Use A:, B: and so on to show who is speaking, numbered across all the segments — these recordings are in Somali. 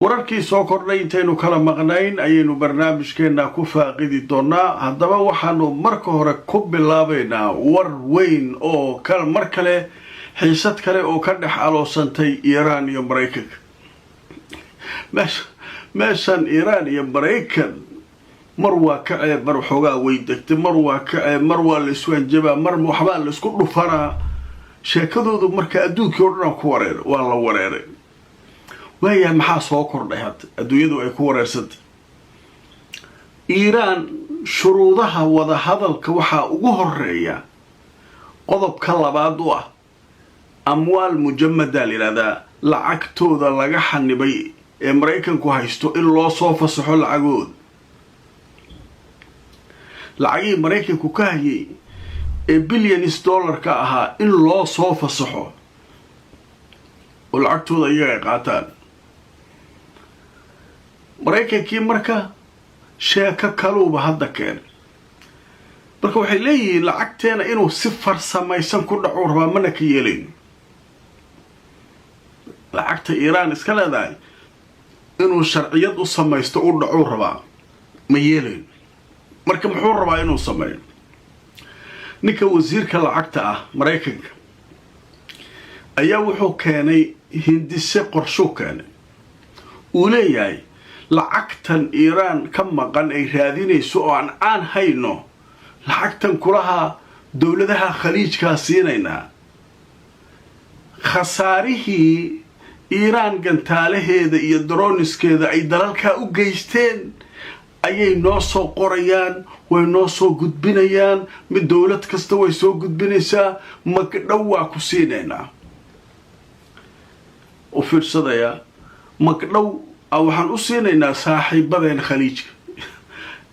A: wararkii soo kordhay intaynu kala maqnayn ayaynu barnaamijkeena ku faaqidi doonaa. haddaba waxaanu marka hore ku bilaabaynaa war weyn oo mar kale xiisad kale oo ka dhex aloosantay Iiraan iyo Mareykanka. meeshan Iiraan iyo Mareykan mar waa ka ceeb mar xoogaa way degtay, mar waa ka ceeb mar waa la iswaanjabaa, mar waxbaa la isku dhufanaa. sheekadoodu marka adduunkii oo dhan ku wareer waa la wareeray. وهي maxaa soo kordhay hadda adduunyadu ay ku wareersantay. Iiraan shuruudaha wada hadalka waxa ugu horeeya qodobka labaad oo ah amwaal mujammada lirada lacagtooda laga xanibay ee Mareykanku haysto in loo soo fasaxo lacagood. lacagii Mareykanku ka hayay ee billions dollar ka ahaa in loo soo fasaxo oo lacagtooda iyaga qaataan. Mareykankii marka sheeko kaluuba hadda keen marka waxay leeyihiin lacagteena inuu si farsamaysan ku dhaco rabaa mana ka yeelin. lacagta Iiraan iska leedahay inuu sharciyad u samaysto u dhaco rabaa ma yeelin. marka muxuu rabaa inuu sameeyo ninka wasiirka lacagta ah Mareykanka ayaa wuxuu keenay hindise qorsho keenay uu leeyahay lacagtan Iiraan ka maqan ay raadinayso oo aan hayno lacagtan kulaha dawladaha khaliijka siinayna khasaarihii Iiraan gantaalaheeda iyo droneskeeda ay dalalka u geysteen ayay noo soo qorayaan, way noo soo gudbinayaan, mid dawlad kasta way soo gudbinaysaa, magdhow waa ku siinayna. u fiirsadaya magdhow waxaan u siinaynaa saaxiibadeen khaliijka.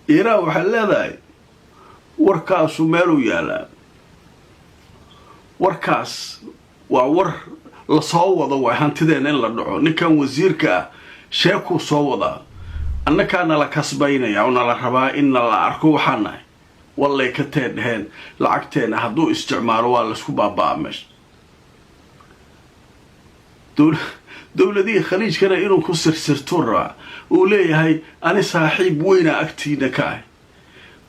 A: Iiraan waxay leedahay warkaasu meeluu yaalaa. warkaas waa war la soo wado waa hantideena in la dhaco. ninkan wasiirka ah sheekuu soo wadaa annakaana la kasbaynaya oo la rabaa in la arko waxaan nahay wallay ka teedheen lacagteena hadduu isticmaalo waa la isku baabaa meesha. dawladii khaliijkana inuu ku sirsirto rabaa uu leeyahay ani saaxiib weyna agtiina ka ah.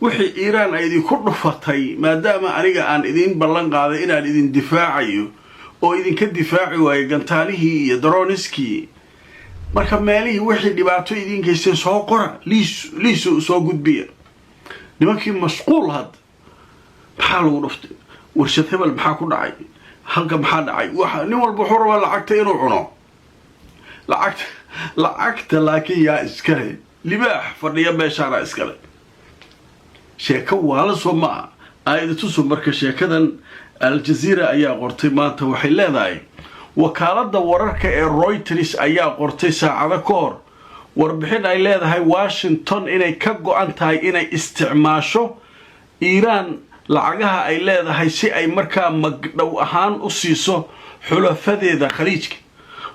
A: wixii Iiraan ay idinku dhufatay maadaama aniga aan idin ballan qaaday inaan idin difaacayo oo idinka difaaci waayo gantaalihii iyo droniskii marka meelihii wixii dhibaato idin geystay soo qora liisu soo gudbiya. nimankii mashquul had maxaa lagu dhuftay warshad hebel maxaa ku dhacay halka maxaa dhacay waxa nin walba wuxuu rabaa lacagta inuu cuno. lacagta laakiin yaa iskale libaax fadhiya meeshaana iskale. sheeko waala soo ma aayadatusu marka sheekadan Al-Jazeera ayaa qortay maanta waxay leedahay wakaaladda wararka ee Reuters ayaa qortay saacado ka hor warbixin ay leedahay Washington inay ka go'an tahay inay isticmaasho Iiraan lacagaha ay leedahay si ay markaa magdhow ahaan u siiso xulafadeeda khaliijka.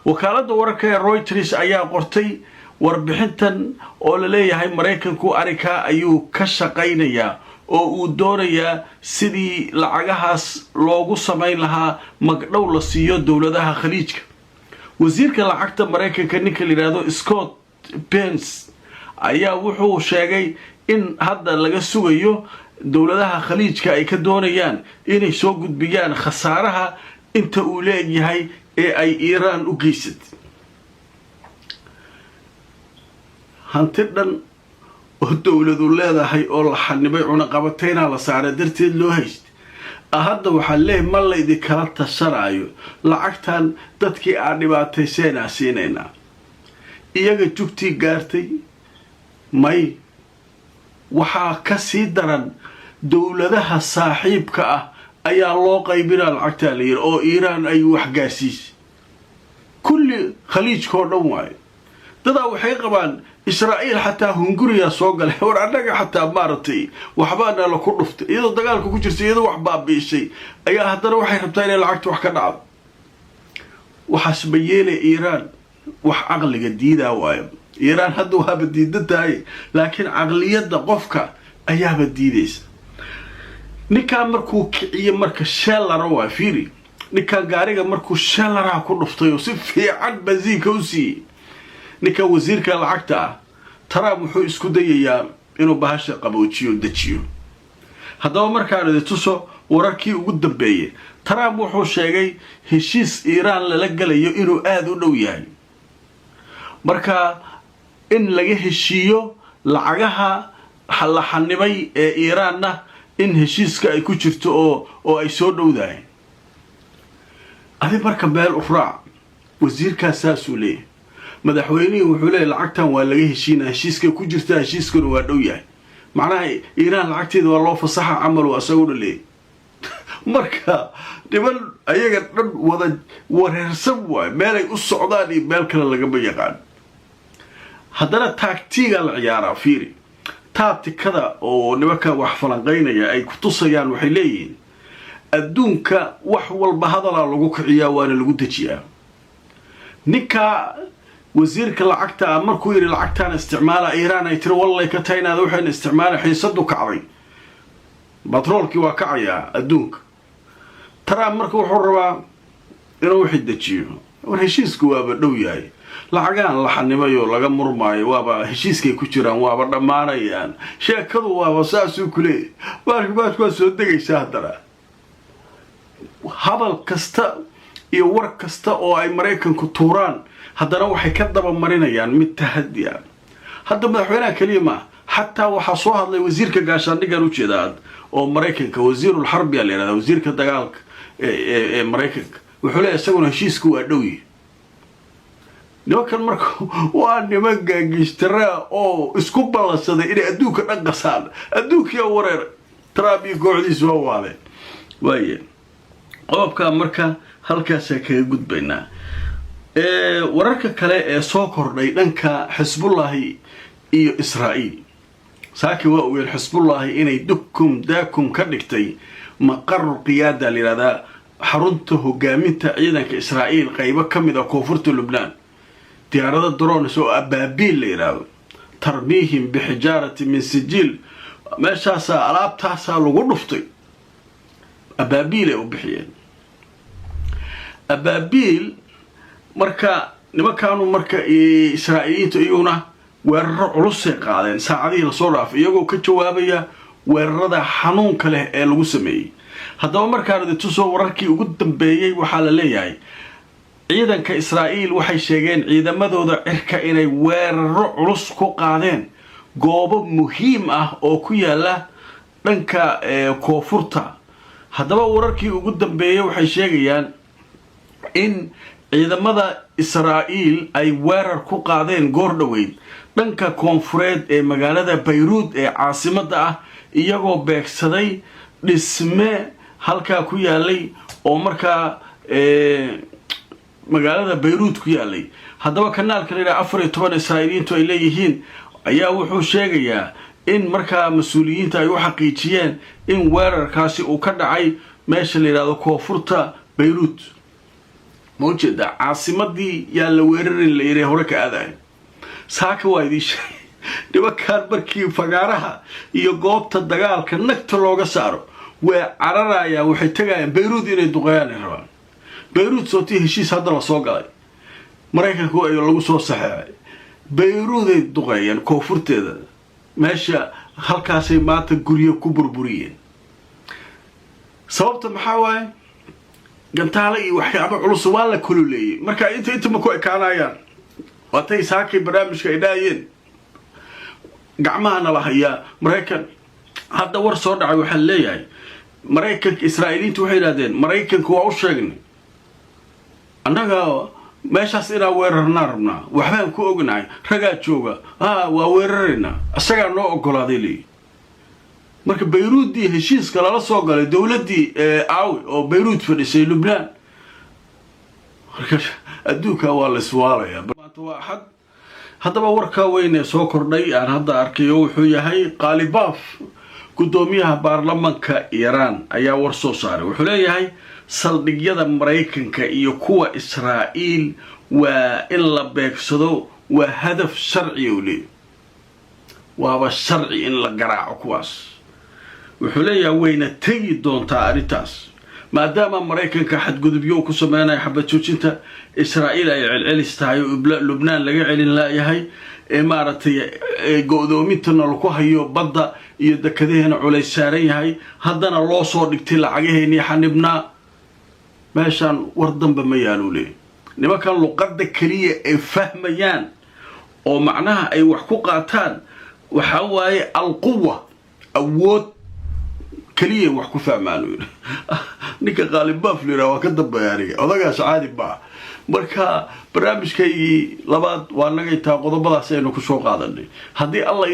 A: wakaaladda wararka ee Reuters ayaa qortay warbixintan oo la leeyahay Mareykanku arrinka ayuu ka shaqaynayaa oo uu doonayaa sidii lacagahaas loogu samayn lahaa magdhow la siiyo dawladaha khaliijka. wasiirka lacagta Mareykanka ninka la yiraahdo Scott Pence ayaa wuxuu sheegay in hadda laga sugayo dawladaha khaliijka ay ka doonayaan inay soo gudbiyaan khasaaraha inta uu leeyahay ee ay Iiraan u geysatay. hanti dhan oo dawladu leedahay oo la xanibay cunaqabatayna la saaray darteed loo haystay. hadda waxaa leeyahay ma la idin kala tashanaayo lacagtan dadkii aan dhibaatayseenaa siinaynaa. iyaga jugtii gaartay may waxaa ka sii daran dawladaha saaxiibka ah ayaa loo qaybinaa lacagtaa la yiri oo Iiraan ay wax gaarsiisay kulli khaliijkoo dhan waaye. dadaa waxay qabaan Israa'iil xataa Hunguriya soo galay war anaga xataa maartay waxbaana la ku dhuftay iyadoo dagaalku ku jirtay iyadoo wax baabiisay ayaa haddana waxay rabtaa inay lacagta wax ka dhacdo. waxaas bayeelay Iiraan wax aqliga diidaa waayo. Iiraan hadda waaba diidantahay laakiin aqliyada qofka ayaaba diidaysa. ninkaan markuu kiciyo marka sheelara waa fiiri ninkaan gaariga markuu sheelaraha ku dhuftay oo si fiican benziinka u siiyey ninka wasiirka lacagta ah Trump wuxuu isku dayayaa inuu bahasha qaboojiyo dajiyo haddaba markaan idin tuso wararkii ugu dambeeyay Trump wuxuu sheegay heshiis Iran lala galayo inuu aad u dhow yahay marka in laga heshiiyo lacagaha la xanibay ee Iranna in heshiiska ay ku jirto oo ay soo dhowdahay adi marka meel u raac wasiirka saasuu leeyahay madaxweynuhu wuxuu leeyahay lacagtan waa laga heshiinaa heshiiska ku jirta heshiiskuna waa dhow yahay macnaha Iran lacagteeda waa loo fasaxa amal waa soo dhaleey marka dhiban ayaga dhan wada wareersan waay meel ay u socdaan iyo meel kale laga yaqaan haddana taagtiga la ciyaaraa fiiri taabtikada oo nimanka wax falanqeynaya ay ku tusayaan waxay leeyihiin adduunka wax walba hadalaa lagu kiciyaa waana lagu dejiyaa ninka wasiirka lacagta markuu yiri lacagtaan isticmaala Iran ay tiri wallahi ka taynaada waxaan isticmaala xiisadu kacday batroolkii waa kacaya adduunka Trump markuu wuxuu rabaa inuu wax dejiyo war heshiisku waaba dhow yahay lacagaan la xanimayo laga murmaayo waaba heshiiskay ku jiraan waaba dhamaanayaan sheekadu waaba saasuu kule baad ku soo degaysaa hadana hadal kasta iyo war kasta oo ay Mareykanku tuuraan haddana waxay ka daba marinayaan mid tahaddi ah hadda madaxweynaha kaliya hatta waxa soo hadlay wasiirka gaashaandhigga u jeedaad oo Mareykanka wasiirul harbi la yiraahdo wasiirka dagaalka ee Mareykanka wuxuu leeyahay isaguna heshiisku waa dhow yahay nimankan marka waa niman gaagistara oo isku balansaday inay adduunka dhan qasaan adduunka wareer Trump iyo kooxdiisu waa waale waaye qodobka marka halkaas kaga gudbaynaa wararka kale ee soo kordhay dhanka Xisbullah iyo Israa'iil saaki waa weyn Xisbullah inay daakum ka dhigtay maqar qiyaada lirada xarunta hogaaminta ciidanka Israa'iil qaybo kamid ah koonfurta Lebanon diyaarada drones oo abaabiil la yiraahdo tarmiihim bixijaarati min sijil meeshaas alaabtaas lagu dhuftay abaabiil ay u bixiyeen abaabiil marka nimankaanu marka Israa'iiliintu iyuna weerar culus ay qaadeen saacadii la soo dhaafay iyagoo ka jawaabaya weerarada xanuunka leh ee lagu sameeyay haddaba markaan idin tuso wararkii ugu dambeeyay waxa la leeyahay ciidanka Israa'iil waxay sheegeen ciidamadooda cirka inay weeraro culus ku qaadeen goobo muhiim ah oo ku yaala dhanka koonfurta haddaba wararkii ugu dambeeyay waxay sheegayaan in ciidamada Israa'iil ay weerar ku qaadeen goor dhaweyd dhanka koonfureed ee magaalada Beirut ee caasimadda ah iyagoo beegsaday dhisme halka ku yaalay oo markaa magaalada Beirut ku yaalay haddaba kanaalka leeyahay 14 Israa'iiliintu ay leeyihiin ayaa wuxuu sheegayaa in markaa mas'uuliyiinta ay u xaqiijiyeen in weerarkaasi uu ka dhacay meesha la yiraahdo koonfurta Beirut موجودة عاصمتي يلا ويرن اللي هورك هذا ساك وايديش دبكار بركي فقارها يقوب تدقال كنك تلوغا سارو وعرارايا وحي تغاين بيروت إني دوغيان الروان بيروت صوتي هشيس هذا لصوغاي مريكا كو ايو لغو سو صحيح بيروت دوغيان كوفرتي دا ماشا halkaasay maanta guriyo ku burburiyeen sababta maxaa waaye gantaale iyo waxyaabo culus waa la kululeeyay marka inta ma ku ekaanayaan waatay saakay barnaamijka ay dhaayeen gacmaha la hayaa Mareykan hadda war soo dhacay waxa leeyahay Mareykanka Israa'iiliintu waxay yiraahdeen Mareykanku waa u sheegnay annaga meeshaas ina weerarna rabnaa waxbaan ku ognahay ragaa jooga waa weerarina asaga noo ogolaaday leey marka Beirut heshiiska la soo galay dawladii aawi oo Beirut fadhisay Lebanon marka adduunka waa la iswaalaya maanta waa xad haddaba warka weyn ee soo kordhay aan hadda arkayo wuxuu yahay Qalibaf gudoomiyaha baarlamaanka Iran ayaa war soo saaray wuxuu leeyahay saldhigyada Mareykanka iyo kuwa Israa'iil waa in la beegsado waa hadaf sharci u leeyahay waa sharci in la garaaco kuwaas wuxuu leeyahay wayna tagi doontaa arrintaas maadaama maraykanka xadgudubyo ku sameynay xabad joojinta Israa'iil ay celcelistahay oo Lubnaan laga celin laayahay maaragtay go'doomintana lagu hayo badda iyo dekedaheena culays saaran yahay haddana loo soo dhigtay lacagaheena xanibnaa meeshan war dambe ma yaalo leeyahay nimankan luqadda kaliya ay fahmayaan oo macnaha ay wax ku qaataan waxa waaye alquwa awood kaliya wax ku fahmaan ninka qaalibaf lira waa ka dambeeyay odaga saadi ba marka barnaamijkay labaad waa naga inta qodobadaas aynu ku soo qaadanay hadii Allah